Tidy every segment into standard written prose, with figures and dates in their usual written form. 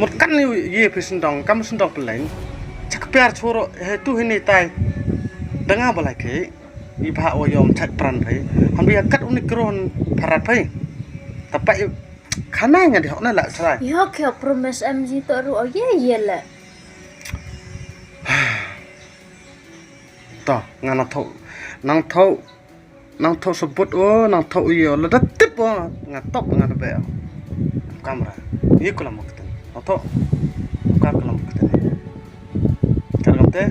một cắt như ye phải sinh đong cam sinh đong lên chắc biar choro tu hình này tai đang ngáp lại cái iba oyom chat pran phải han biar cắt unik kron parat phải tapi khana nya di hokna la sai yo kyo promise MG to ru ye la to ngana nang thau sebut nang thau yo la datip ngat top ngana be kamera ye kula mukten atau ka kula mukten kargamte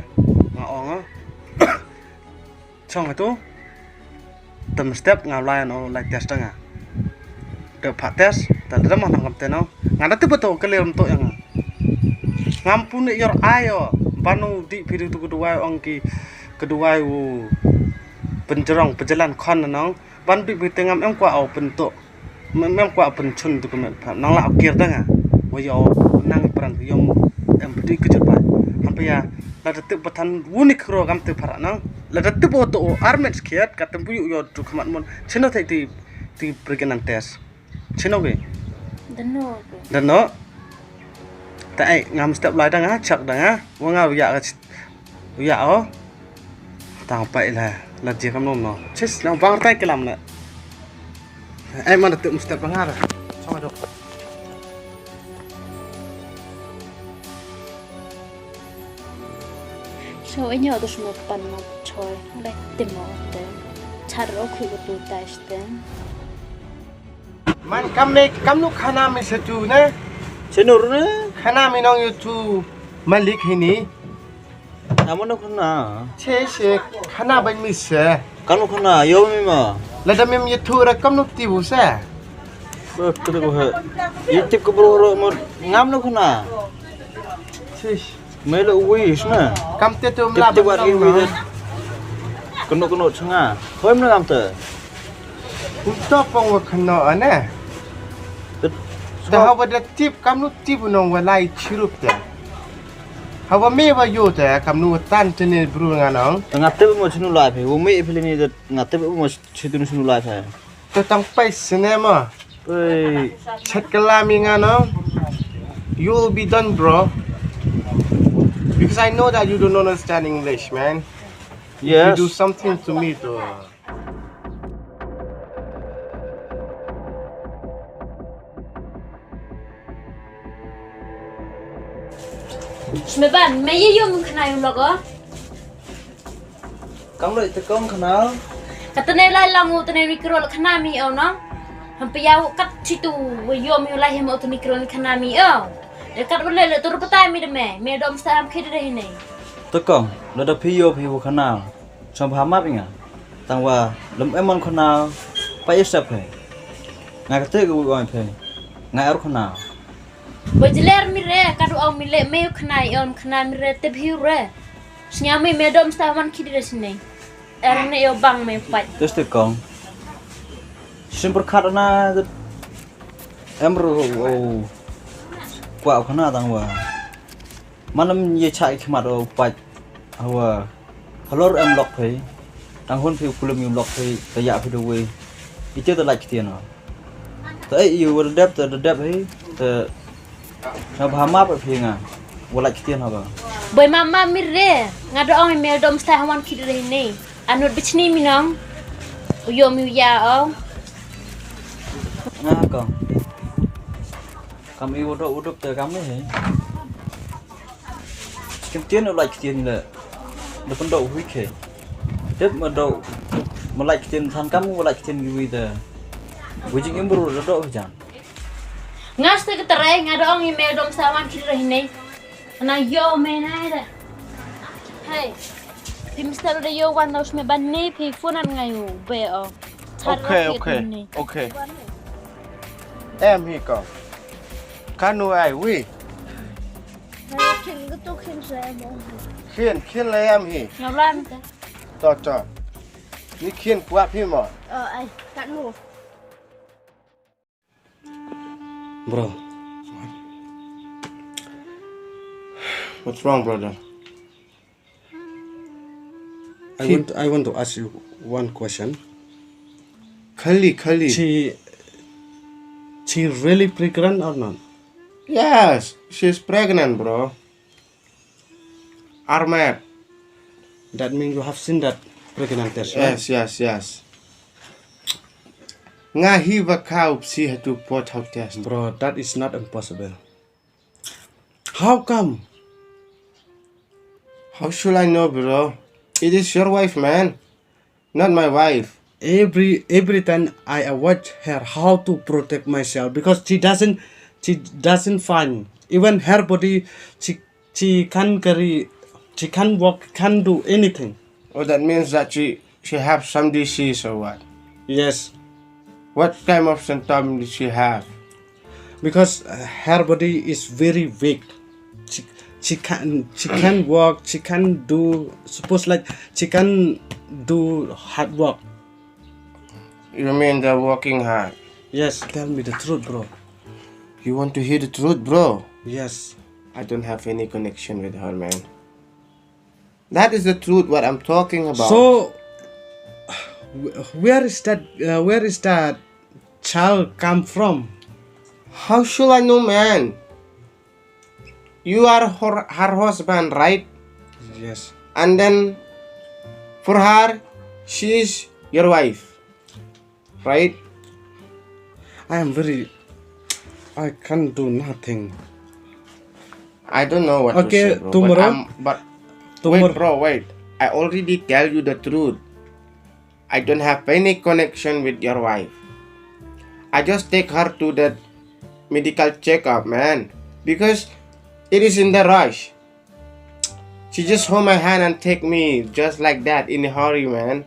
ngaong xong itu tem step ngalai no like test nga de pak test dan ada mana ngamte no ngada tu betul kelem to yang ngampuni yor ayo banu di video tu kedua kedua penjerong pejalan kon nang ban bi tengam em kwa au bentuk em kwa pencun tu kemet nang la akir dah nga wayo nang peran yom em bedi kejut bai hampa ya la detik batan unik ro gam tu parak nang la detik boto armet skiat katem puyu yo tu kemat mon cheno thai ti pregnant test cheno ge dano tại ngam step lại đang á chặt đang á qua ngao dạ ó tao vậy là gì không nôm nó chết nó văng tay cái làm nè em mà tự step đang á rồi xong rồi được so anh nhớ tôi một phần một chơi đây tìm một tên chả rõ khi có tụi tay tên man cam lúc khana mình sẽ chú nè Cenur ni, khana mình nong YouTube malik ini nama nak kena. che khana ban mi se Kalau kena, yo mima. la da mem YouTube ra cam lúc tibu se Betul kau he. YouTube kau baru mau ngam nak kena. che Mela uwis na. cam te tu Tip mla tip buat ini. Kena cengar. Kau mana ngam tu? untuk pong wa khana ane dah ada tip kamu tip nong walai chirup dah. Hawa me wa yo dah kamu tan jenis buru nganong. Ngate mau cenu live he. Umi pilih ni ngate mau cenu live he. Tetang pai cinema. Oi, Chat kelami nganong. You will be done, bro. Because I know that you don't understand English, man. yes. You do something to me, though. Semeban, mày yêu mình khnày không lộc Kamu lagi tekong kena. kata này lại lòng tụi này micro là khana mi ao nó ham piyao cắt chi tu yêu mi lại hem tụi micro là khana mi ao để cắt vấn đề là tụi nó tay mi đâm mẹ đom sam khi đây này Tekong, lada piyo kena. Sampai hamap ingat. Tangwa, lem emon kena. Payah siapa? Nggak kete gue orang pe. Nggak er kena. bây giờ lэр mi re cắt ao mi lẹ mẹ khnày ao khana mi re tập hiu re senyum mi đom sam khi đây này er này ao bang mi phải Terus tekong. Simpur karena emro kuat kena tangwa. Malam ye cai kemat pat hawa halor em lock pe. Tang hon phiu kulum yum lock pe taya phiu we. Itu tu like tiền rồi. Tới you will dep he. Te Sampai hamap phiu nga. Will like tiền hả? boy mama mi re ngado ao mi đom sam khi đây này anut bichni mi nong yêu mi ya ao Nah kong. Kami uduk te kami he. Kim tiền nó like tiền là. Nó phân độ huy khe. Tiếp mà độ mà like tiền thằng kamu mà like tiền gì te. Wujing em baru độ jangan. ngas te ketare ngado ao mi đom sam khi đây này na yo me na da hey Timster de yo wan nos me ban ni phi funan ngai u be o Okay. Em hi ko. Kanu ai wi. Khiên lấy em hi. ngau lan te Cho. Ni khiên quá phi mà. ai kan nu Bro. What's wrong, brother? I want to ask you one question. Khali. She really pregnant or not? Yes, she's pregnant, bro. Armed. That means you have seen that pregnant test, right? Yes. Ngahi vakau psi hatu pot how test. Bro, that is not impossible. How come? How should I know, bro? It is your wife, man. Not my wife. Every time I avoid her how to protect myself because she doesn't find even her body she can't carry, she can't walk, can't do anything. Oh, that means that she have some disease or what? Yes, What kind of symptom did she have? because her body is very weak. She can't walk, she can't do, suppose like she can't do hard work. You mean the working hard? Yes, tell me the truth, bro. You want to hear the truth, bro? Yes. I don't have any connection with her, man. That is the truth what I'm talking about. So where is that child come from? How should I know, man? You are her husband, right? Yes. And then for her, she is your wife, right? I can't do nothing. I don't know what Okay, to say, bro. tomorrow- Wait, bro, wait. I already tell you the truth. I don't have any connection with your wife. I just take her to the medical checkup, man, because it is in the rush. She just hold my hand and take me just like that in a hurry, man.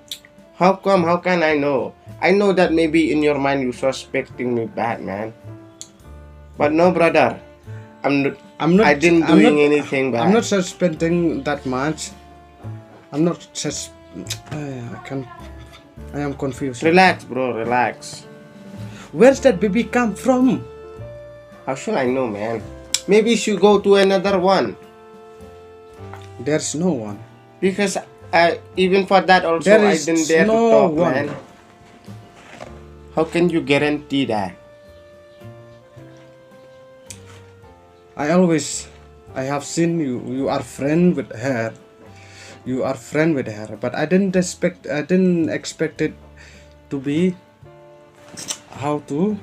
How come? How can I know? I know that maybe in your mind you're suspecting me bad, man. But no, brother. I didn't doing anything bad. I'm not suspecting that much. I'm not I am confused. Relax, bro. Relax. Where's that baby come from? How should I know, man? Maybe you should go to another one. There's no one. Because even for that also, There I is didn't dare no to talk, one. man. How can you guarantee that? I have seen you. You are friend with her. But I didn't expect it to be how to.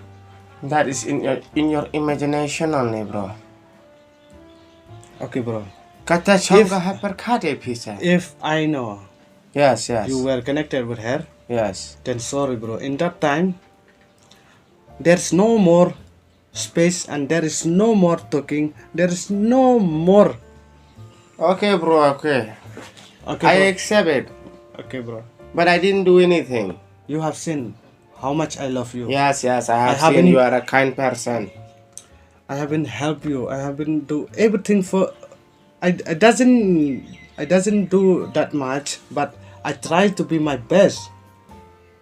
That is in your imagination only, bro. Okay, bro. Kata changa haperkade pisa. If I know Yes. you were connected with her, Yes. then sorry, bro. In that time, there's no more space and there is no more talking. There is no more. Okay, bro. Okay. Okay, I bro. accept it. Okay, bro. But I didn't do anything. You have seen how much I love you. Yes. I have haven't- seen you are a kind person. I have been help you. I have been do everything for. I doesn't do that much, but I try to be my best.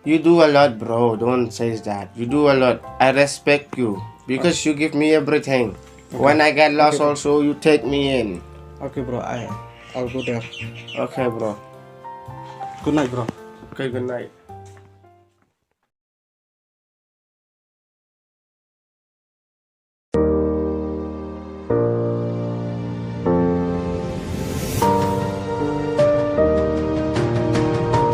You do a lot, bro. Don't say that. You do a lot. I respect you because you give me everything. When I get lost, also you take me in. Okay, bro. I'll go there. Okay, bro. Good night, bro. Okay, good night.